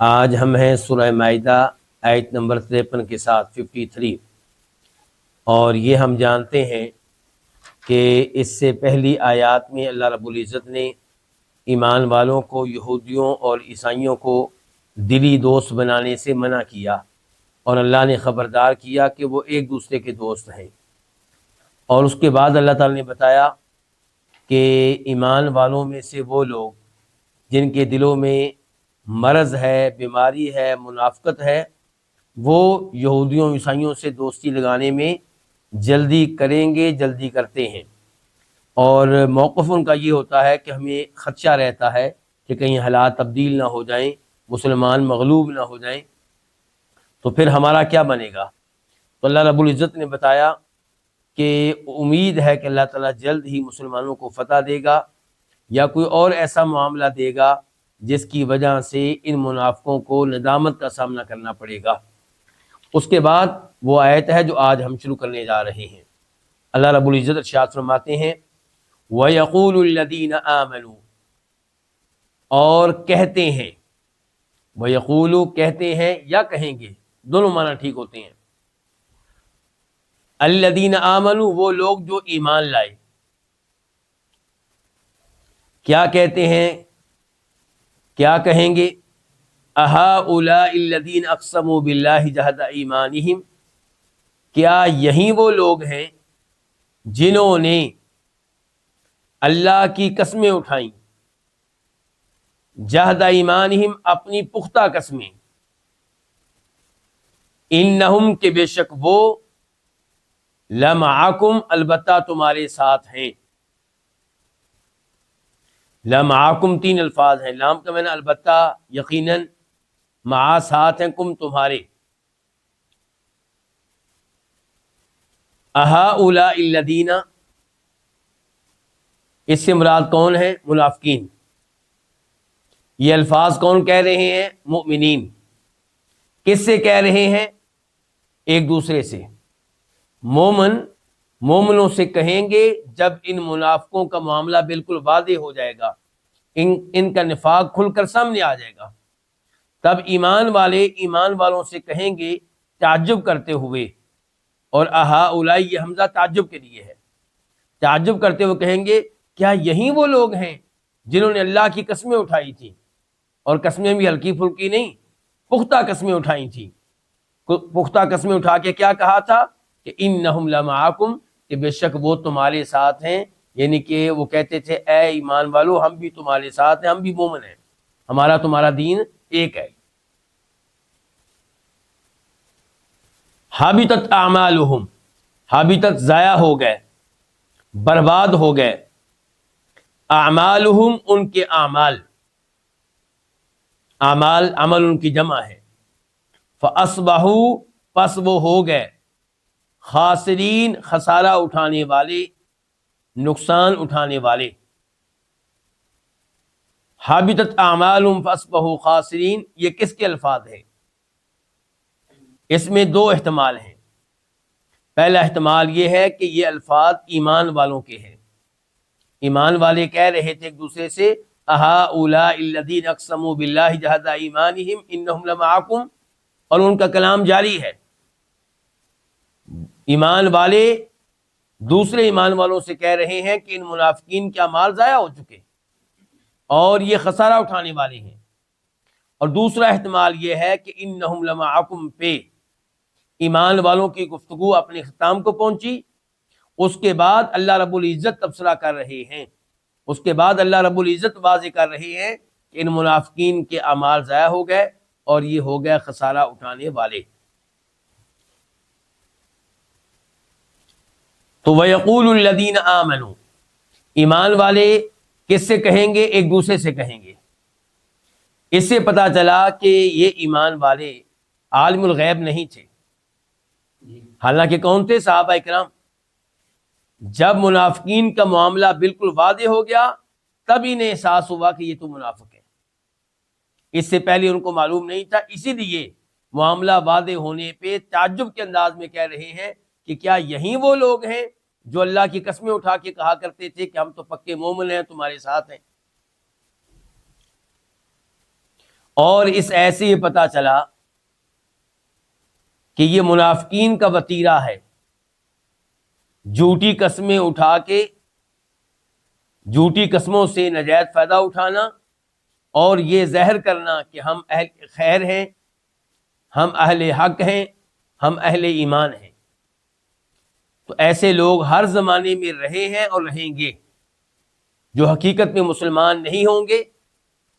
آج ہم ہیں سورہ مائدہ آیت نمبر 53 کے ساتھ 53، اور یہ ہم جانتے ہیں کہ اس سے پہلی آیات میں اللہ رب العزت نے ایمان والوں کو یہودیوں اور عیسائیوں کو دلی دوست بنانے سے منع کیا، اور اللہ نے خبردار کیا کہ وہ ایک دوسرے کے دوست ہیں۔ اور اس کے بعد اللہ تعالی نے بتایا کہ ایمان والوں میں سے وہ لوگ جن کے دلوں میں مرض ہے، بیماری ہے، منافقت ہے، وہ یہودیوں عیسائیوں سے دوستی لگانے میں جلدی کریں گے، جلدی کرتے ہیں۔ اور موقف ان کا یہ ہوتا ہے کہ ہمیں خدشہ رہتا ہے کہ کہیں حالات تبدیل نہ ہو جائیں، مسلمان مغلوب نہ ہو جائیں، تو پھر ہمارا کیا بنے گا؟ تو اللہ رب العزت نے بتایا کہ امید ہے کہ اللہ تعالیٰ جلد ہی مسلمانوں کو فتح دے گا، یا کوئی اور ایسا معاملہ دے گا جس کی وجہ سے ان منافقوں کو ندامت کا سامنا کرنا پڑے گا۔ اس کے بعد وہ آیت ہے جو آج ہم شروع کرنے جا رہے ہیں۔ اللہ رب العزت ارشاد فرماتے ہیں وَيَقُولُ الَّذِينَ آمَنُوا، اور کہتے ہیں، وَيَقُولُ کہتے ہیں یا کہیں گے، دونوں معنی ٹھیک ہوتے ہیں۔ الَّذِينَ آمَنُوا وہ لوگ جو ایمان لائے، کیا کہتے ہیں، کیا کہیں گے؟ أَهَؤُلَاءِ الَّذِينَ أَقْسَمُوا بِاللَّهِ جَهْدَ أَيْمَانِهِمْ، کیا یہی وہ لوگ ہیں جنہوں نے اللہ کی قسمیں اٹھائیں، جہد ایمانہم اپنی پختہ قسمیں، انہم کہ بے شک وہ، لمعکم البتہ تمہارے ساتھ ہیں۔ لمعکم تین الفاظ ہیں، لام کا معنی البتہ، یقیناً، مع ساتھ ہیں، کم تمہارے۔ أَهَؤُلَاءِ الَّذِينَ، اس سے مراد کون ہے؟ منافقین۔ یہ الفاظ کون کہہ رہے ہیں؟ مؤمنین۔ کس سے کہہ رہے ہیں؟ ایک دوسرے سے۔ مومنوں سے کہیں گے جب ان منافقوں کا معاملہ بالکل واضح ہو جائے گا، ان کا نفاق کھل کر سامنے آ جائے گا، تب ایمان والے ایمان والوں سے کہیں گے تعجب کرتے ہوئے، اور أَهَؤُلَاءِ یہ حمزہ تعجب کے لیے ہے، تعجب کرتے ہوئے کہیں گے کیا یہی وہ لوگ ہیں جنہوں نے اللہ کی قسمیں اٹھائی تھیں، اور قسمیں بھی ہلکی پھلکی نہیں، پختہ قسمیں اٹھائی تھیں۔ پختہ قسمیں اٹھا کے کیا کہا تھا کہ انہم لمعکم، کہ بے شک وہ تمہارے ساتھ ہیں، یعنی کہ وہ کہتے تھے اے ایمان والو ہم بھی تمہارے ساتھ ہیں، ہم بھی مومن ہیں، ہمارا تمہارا دین ایک ہے۔ حبطت اعمالہم، حبطت ضائع ہو گئے، برباد ہو گئے، اعمالہم ان کے اعمال، اعمال عمل ان کی جمع ہے، فاصبحوا پس وہ ہو گئے، خاسرین خسارہ اٹھانے والے، نقصان اٹھانے والے۔ حبطت اعمالہم فاصبحوا خاسرین، یہ کس کے الفاظ ہیں؟ اس میں دو احتمال ہیں۔ پہلا احتمال یہ ہے کہ یہ الفاظ ایمان والوں کے ہیں، ایمان والے کہہ رہے تھے ایک دوسرے سے أَهَؤُلَاءِ الَّذِينَ أَقْسَمُوا بِاللَّهِ جَهْدَ أَيْمَانِهِمْ إِنَّهُمْ لَمَعَكُمْ، اور ان کا کلام جاری ہے۔ ایمان والے دوسرے ایمان والوں سے کہہ رہے ہیں کہ ان منافقین کے اعمال ضائع ہو چکے اور یہ خسارہ اٹھانے والے ہیں۔ اور دوسرا احتمال یہ ہے کہ انہم لمعکم پہ ایمان والوں کی گفتگو اپنے اختتام کو پہنچی، اس کے بعد اللہ رب العزت تبصرہ کر رہے ہیں، اس کے بعد اللہ رب العزت واضح کر رہے ہیں کہ ان منافقین کے اعمال ضائع ہو گئے اور یہ ہو گئے خسارہ اٹھانے والے۔ تو وَيَقُولُ الَّذِينَ آمَنُوا، ایمان والے کس سے کہیں گے؟ ایک دوسرے سے کہیں گے۔ اس سے پتہ چلا کہ یہ ایمان والے عالم الغیب نہیں تھے، حالانکہ کون تھے؟ صحابہ اکرام۔ جب منافقین کا معاملہ بالکل واضح ہو گیا تب انہیں احساس ہوا کہ یہ تو منافق ہے، اس سے پہلے ان کو معلوم نہیں تھا، اسی لیے معاملہ واضح ہونے پہ تعجب کے انداز میں کہہ رہے ہیں کہ کیا یہی وہ لوگ ہیں جو اللہ کی قسمیں اٹھا کے کہا کرتے تھے کہ ہم تو پکے مومن ہیں، تمہارے ساتھ ہیں۔ اور اس ایسے یہ پتہ چلا کہ یہ منافقین کا وتیرہ ہے، جھوٹی قسمیں اٹھا کے، جھوٹی قسموں سے ناجائز فائدہ اٹھانا، اور یہ زہر کرنا کہ ہم اہل خیر ہیں، ہم اہل حق ہیں، ہم اہل ایمان ہیں۔ تو ایسے لوگ ہر زمانے میں رہے ہیں اور رہیں گے، جو حقیقت میں مسلمان نہیں ہوں گے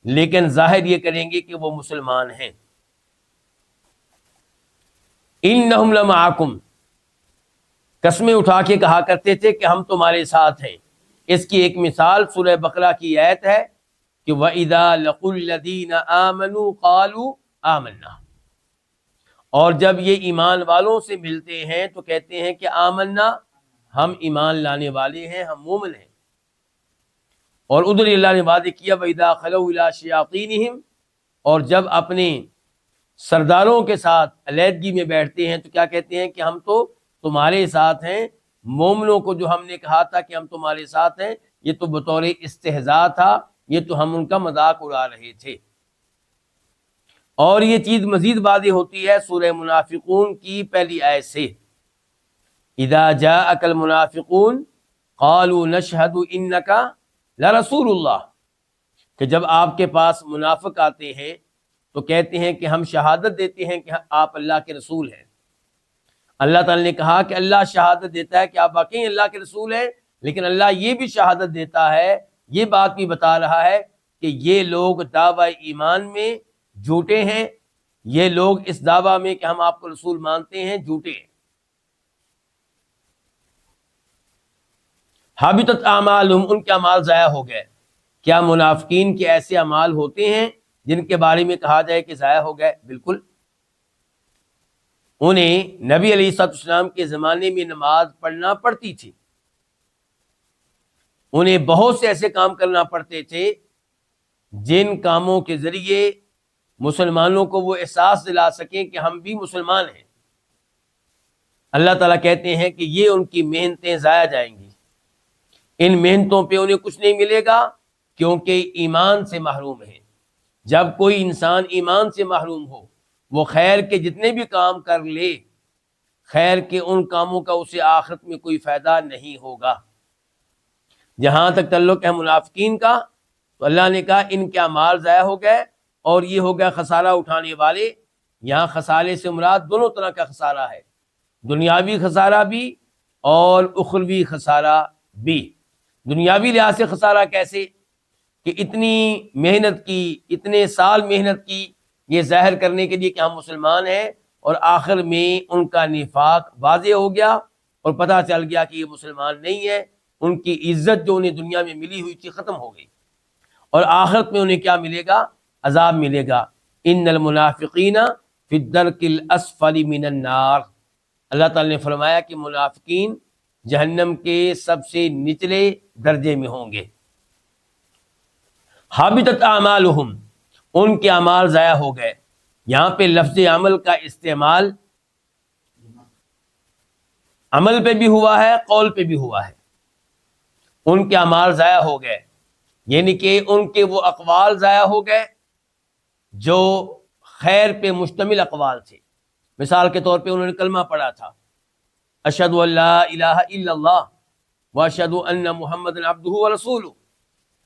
لیکن ظاہر یہ کریں گے کہ وہ مسلمان ہیں۔ انہم لمعکم، قسمیں اٹھا کے کہا کرتے تھے کہ ہم تمہارے ساتھ ہیں۔ اس کی ایک مثال سورہ بقرہ کی آیت ہے کہ وَإِذَا لَقُوا الَّذِينَ آمَنُوا قَالُوا آمَنَّا، اور جب یہ ایمان والوں سے ملتے ہیں تو کہتے ہیں کہ آمنا، ہم ایمان لانے والے ہیں، ہم مومن ہیں۔ اور ادھر اللہ نے وعدہ کیا وَإِذَا خَلَوْا إِلَىٰ شَيَاطِينِهِمْ، اور جب اپنے سرداروں کے ساتھ علیحدگی میں بیٹھتے ہیں تو کیا کہتے ہیں کہ ہم تو تمہارے ساتھ ہیں۔ مومنوں کو جو ہم نے کہا تھا کہ ہم تمہارے ساتھ ہیں، یہ تو بطور استہزاء تھا، یہ تو ہم ان کا مذاق اڑا رہے تھے۔ اور یہ چیز مزید واضح ہوتی ہے سورہ منافقون کی پہلی آیت سے، اذا جاءک المنافقون قالوا نشہد انک لرسول اللہ، کہ جب آپ کے پاس منافق آتے ہیں تو کہتے ہیں کہ ہم شہادت دیتے ہیں کہ آپ اللہ کے رسول ہیں۔ اللہ تعالی نے کہا کہ اللہ شہادت دیتا ہے کہ آپ واقعی اللہ کے رسول ہیں، لیکن اللہ یہ بھی شہادت دیتا ہے، یہ بات بھی بتا رہا ہے کہ یہ لوگ دعوی ایمان میں جھوٹے ہیں، یہ لوگ اس دعویٰ میں کہ ہم آپ کو رسول مانتے ہیں جھوٹے ہیں۔ حبطت اعمالہم، ان کے اعمال ضائع ہو گئے۔ کیا منافقین کے ایسے اعمال ہوتے ہیں جن کے بارے میں کہا جائے کہ ضائع ہو گئے؟ بالکل۔ انہیں نبی علیہ السلام کے زمانے میں نماز پڑھنا پڑتی تھی، انہیں بہت سے ایسے کام کرنا پڑتے تھے جن کاموں کے ذریعے مسلمانوں کو وہ احساس دلا سکیں کہ ہم بھی مسلمان ہیں۔ اللہ تعالیٰ کہتے ہیں کہ یہ ان کی محنتیں ضائع جائیں گی، ان محنتوں پہ انہیں کچھ نہیں ملے گا کیونکہ ایمان سے محروم ہیں۔ جب کوئی انسان ایمان سے محروم ہو، وہ خیر کے جتنے بھی کام کر لے، خیر کے ان کاموں کا اسے آخرت میں کوئی فائدہ نہیں ہوگا۔ جہاں تک تعلق ہے منافقین کا، تو اللہ نے کہا ان کے اعمال ضائع ہو گئے اور یہ ہو گیا خسارہ اٹھانے والے۔ یہاں خسارے سے مراد دونوں طرح کا خسارہ ہے، دنیاوی خسارہ بھی اور اخروی خسارہ بھی۔ دنیاوی لحاظ سے خسارہ کیسے کہ اتنی محنت کی، اتنے سال محنت کی یہ ظاہر کرنے کے لیے کہ ہم مسلمان ہیں، اور آخر میں ان کا نفاق واضح ہو گیا اور پتہ چل گیا کہ یہ مسلمان نہیں ہے، ان کی عزت جو انہیں دنیا میں ملی ہوئی تھی ختم ہو گئی، اور آخرت میں انہیں کیا ملے گا؟ عذاب ملے گا۔ ان المنافقین فی الدرک الاسفل من النار، اللہ تعالی نے فرمایا کہ منافقین جہنم کے سب سے نچلے درجے میں ہوں گے۔ حبطت اعمالہم، ان کے اعمال ضائع ہو گئے۔ یہاں پہ لفظ عمل کا استعمال عمل پہ بھی ہوا ہے، قول پہ بھی ہوا ہے۔ ان کے اعمال ضائع ہو گئے، یعنی کہ ان کے وہ اقوال ضائع ہو گئے جو خیر پہ مشتمل اقوال تھے۔ مثال کے طور پہ انہوں نے کلمہ پڑھا تھا، اشہد ان لا الہ الا اللہ واشہد ان محمد عبدہ ورسولہ۔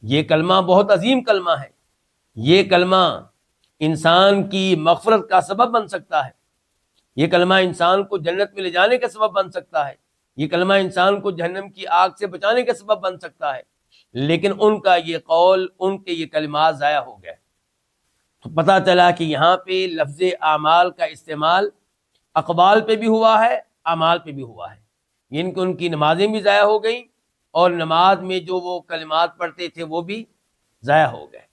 یہ کلمہ بہت عظیم کلمہ ہے، یہ کلمہ انسان کی مغفرت کا سبب بن سکتا ہے، یہ کلمہ انسان کو جنت میں لے جانے کا سبب بن سکتا ہے، یہ کلمہ انسان کو جہنم کی آگ سے بچانے کا سبب بن سکتا ہے، لیکن ان کا یہ قول، ان کے یہ کلمات ضائع ہو گئے۔ تو پتہ چلا کہ یہاں پہ لفظ اعمال کا استعمال اقوال پہ بھی ہوا ہے، اعمال پہ بھی ہوا ہے، یعنی کہ ان کی نمازیں بھی ضائع ہو گئیں اور نماز میں جو وہ کلمات پڑھتے تھے وہ بھی ضائع ہو گئے۔